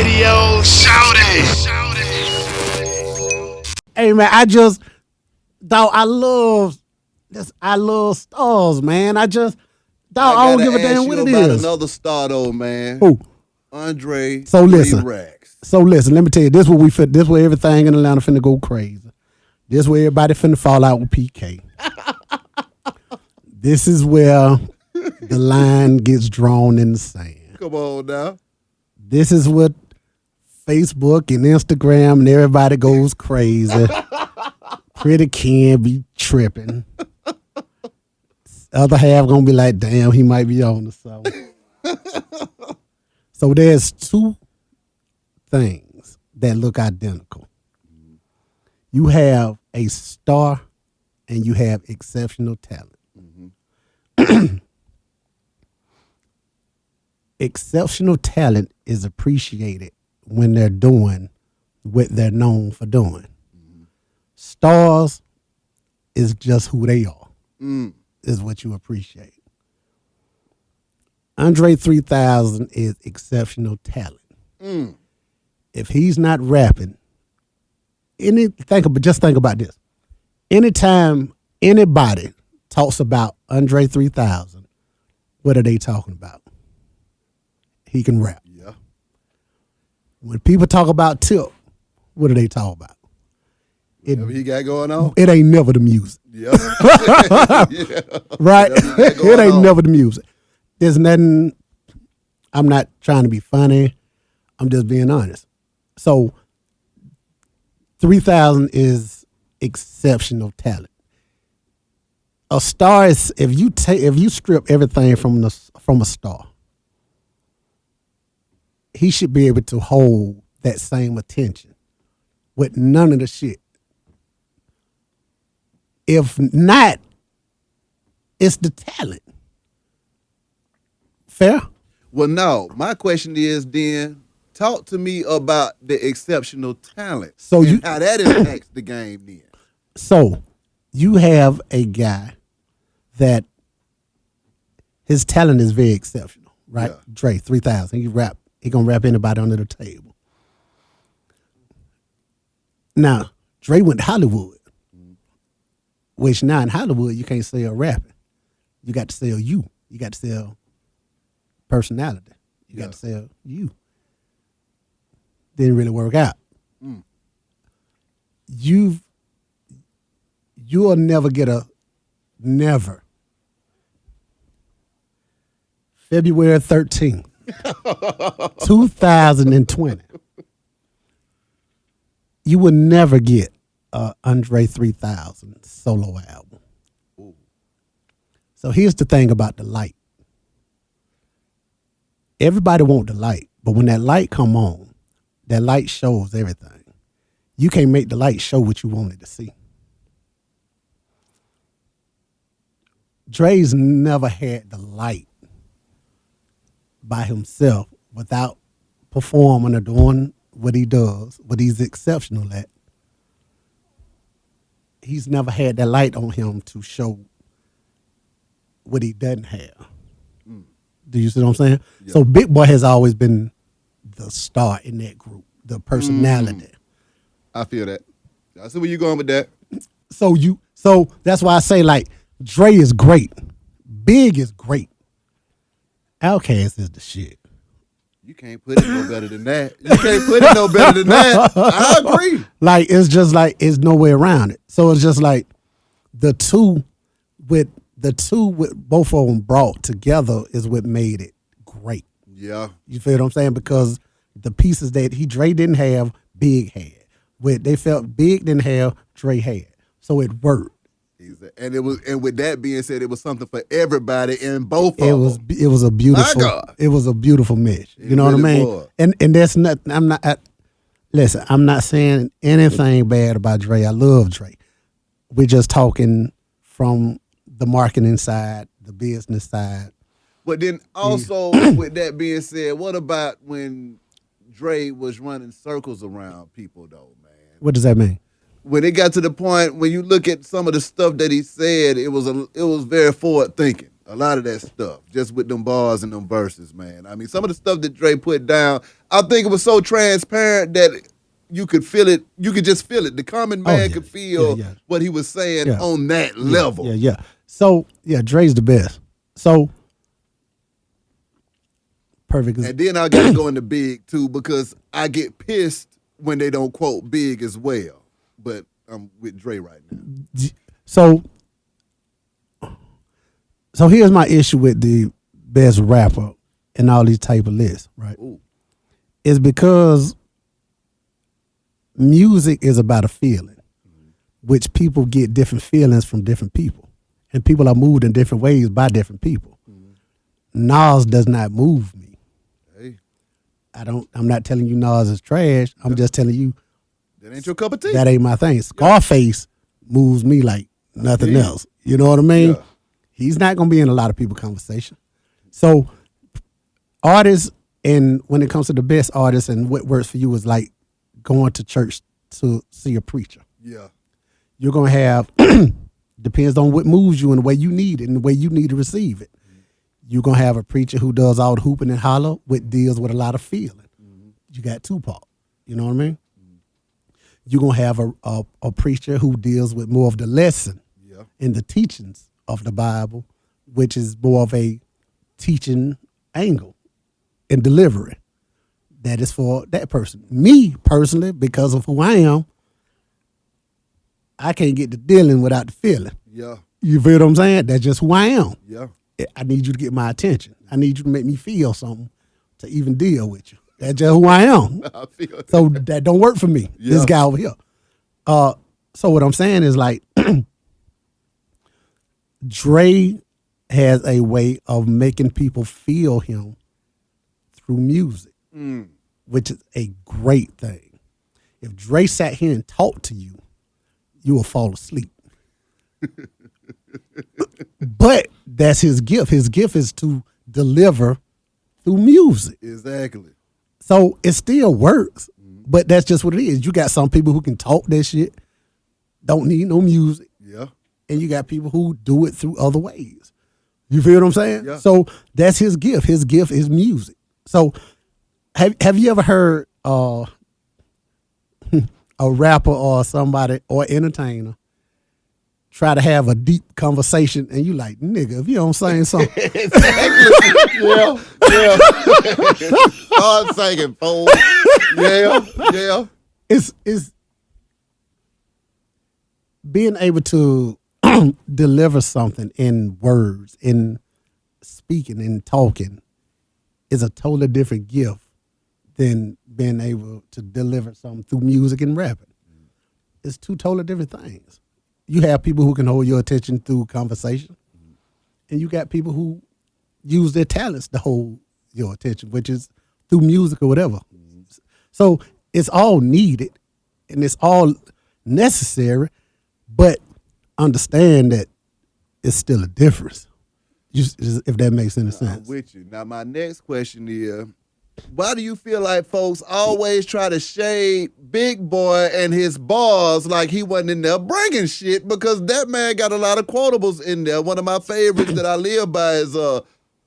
radio. Shout it. Hey man, I love this. I love stars, man. I don't give a damn what it is. Another star though, man. Who? Andre. So listen. Rex. So listen. Let me tell you. This where everything in Atlanta finna go crazy. This where everybody finna fall out with PK. This is where the line gets drawn in the sand. Come on now. This is what Facebook and Instagram and everybody goes crazy. Pretty Ken be tripping. Other half gonna be like, damn, he might be on the show. So there's two things that look identical. You have a star and you have exceptional talent. Exceptional talent is appreciated when they're doing what they're known for doing. Stars is just who they are, is what you appreciate. Andre 3000 is exceptional talent. If he's not rapping, just think about this. Anytime anybody talks about Andre 3000, what are they talking about? He can rap. Yeah. When people talk about Tip, what do they talk about? Whatever he got going on. It ain't never the music. Yeah. Yeah. Right? It ain't never the music. There's nothing, I'm not trying to be funny. I'm just being honest. So 3000 is exceptional talent. A star is, if you strip everything from a star, he should be able to hold that same attention with none of the shit. If not, it's the talent. Fair? Well, no. My question is then, talk to me about the exceptional talent. So and how that impacts the game then. So you have a guy that his talent is very exceptional, right? Yeah. Dre 3000. He gonna rap anybody under the table. Now, Dre went to Hollywood, which now in Hollywood you can't sell rapping. You got to sell you. You got to sell personality. You got to sell you. Didn't really work out. You'll never get never. February 13th, 2020. You will never get a Andre 3000 solo album. So here's the thing about the light. Everybody want the light, but when that light come on, that light shows everything. You can't make the light show what you wanted to see. Dre's never had the light by himself without performing or doing what he does, what he's exceptional at. He's never had that light on him to show what he doesn't have. Do you see what I'm saying? Yeah. So Big Boi has always been the star in that group, the personality. I feel that. I see where you're going with that. So that's why I say, like, Dre is great. Big is great. Outkast is the shit. You can't put it no better than that. You can't put it no better than that. I agree. Like, it's just like, it's no way around it. So it's just like the two with both of them brought together is what made it great. Yeah. You feel what I'm saying? Because the pieces that Dre didn't have, Big had. What they felt Big didn't have, Dre had. So it worked. And with that being said, it was something for everybody in both of them. It was a beautiful. My God. It was a beautiful mix. You know really what I mean? was. And that's not. Listen, I'm not saying anything bad about Dre. I love Dre. We're just talking from the marketing side, the business side. But then also, with that being said, what about when Dre was running circles around people, though, man? What does that mean? When it got to the point when you look at some of the stuff that he said, it was very forward thinking. A lot of that stuff, just with them bars and them verses, man. I mean, some of the stuff that Dre put down, I think it was so transparent that you could feel it. You could just feel it. The common man could feel what he was saying on that level. Yeah. So, Dre's the best. So, perfect. And then I got to go into Big, too, because I get pissed when they don't quote Big as well. But I'm with Dre right now. So here's my issue with the best rapper and all these type of lists, right? Ooh. It's because music is about a feeling, which people get different feelings from different people. And people are moved in different ways by different people. Nas does not move me. Hey. I'm not telling you Nas is trash. I'm just telling you that ain't your cup of tea. That ain't my thing. Scarface moves me like nothing else. You know what I mean? Yeah. He's not going to be in a lot of people's conversation. So artists, and when it comes to the best artists and what works for you is like going to church to see a preacher. Yeah. You're going to have, depends on what moves you and the way you need it and the way you need to receive it. You're going to have a preacher who does all the hooping and holler, which deals with a lot of feeling. You got Tupac. You know what I mean? You're going to have a preacher who deals with more of the lesson and the teachings of the Bible, which is more of a teaching angle and delivery. That is for that person. Me, personally, because of who I am, I can't get to dealing without the feeling. Yeah. You feel what I'm saying? That's just who I am. Yeah. I need you to get my attention. I need you to make me feel something to even deal with you. That's just who I am. I feel that. So that don't work for me. Yeah. This guy over here. So what I'm saying is like, Dre has a way of making people feel him through music, which is a great thing. If Dre sat here and talked to you, you will fall asleep. But that's his gift. His gift is to deliver through music. Exactly. So it still works, but that's just what it is. You got some people who can talk that shit, don't need no music. Yeah. And you got people who do it through other ways. You feel what I'm saying? Yeah. So that's his gift. His gift is music. So have you ever heard a rapper or somebody or entertainer try to have a deep conversation and you like, nigga, if you don't sing something. Exactly. Yeah. Start singing, fool. Yeah. It's being able to deliver something in words, in speaking and talking is a totally different gift than being able to deliver something through music and rapping. It's two totally different things. You have people who can hold your attention through conversation, and you got people who use their talents to hold your attention, which is through music or whatever. So it's all needed, and it's all necessary, but understand that it's still a difference, if that makes any sense. I'm with you. Now, my next question is, why do you feel like folks always try to shade Big Boi and his bars like he wasn't in there bringing shit? Because that man got a lot of quotables in there. One of my favorites that I live by is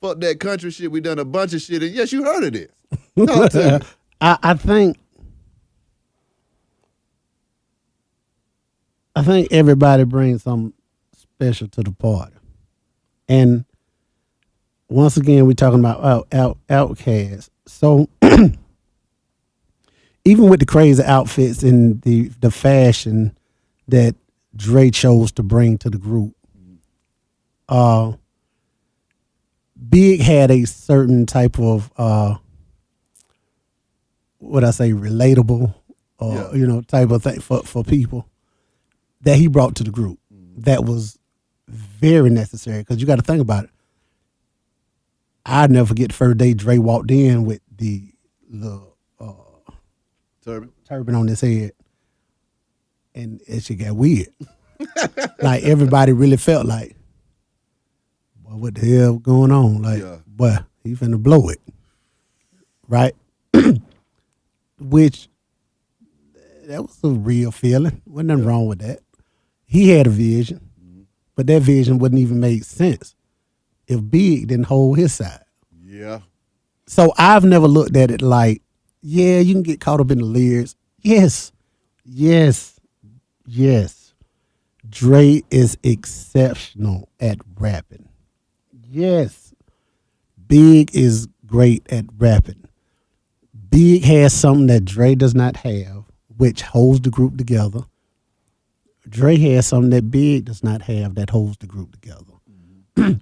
fuck that country shit. We done a bunch of shit. And yes, you heard of this. Talk to me. I think everybody brings something special to the party. And once again, we're talking about Outkast. So even with the crazy outfits and the fashion that Dre chose to bring to the group, Big had a certain type of relatable type of thing for people that he brought to the group. That was very necessary, because you got to think about it. I never forget the first day Dre walked in with the turban on his head, and it shit got weird. Like everybody really felt like, boy, what the hell going on? Like, boy, he finna blow it, right? Which that was a real feeling. Wasn't nothing wrong with that. He had a vision, but that vision wouldn't even make sense if Big didn't hold his side. Yeah. So I've never looked at it like, yeah, you can get caught up in the lyrics. Yes. Dre is exceptional at rapping. Yes. Big is great at rapping. Big has something that Dre does not have, which holds the group together. Dre has something that Big does not have that holds the group together.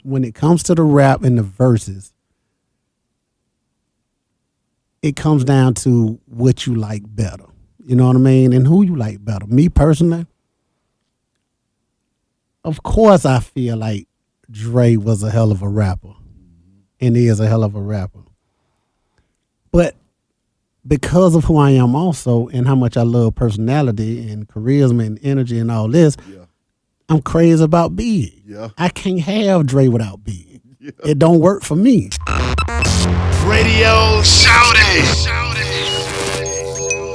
When it comes to the rap and the verses, it comes down to what you like better. You know what I mean? And who you like better. Me personally, of course I feel like Dre was a hell of a rapper. And he is a hell of a rapper. But because of who I am also and how much I love personality and charisma and energy and all this, I'm crazy about Big. Yeah. I can't have Dre without Big. It don't work for me. Radio shout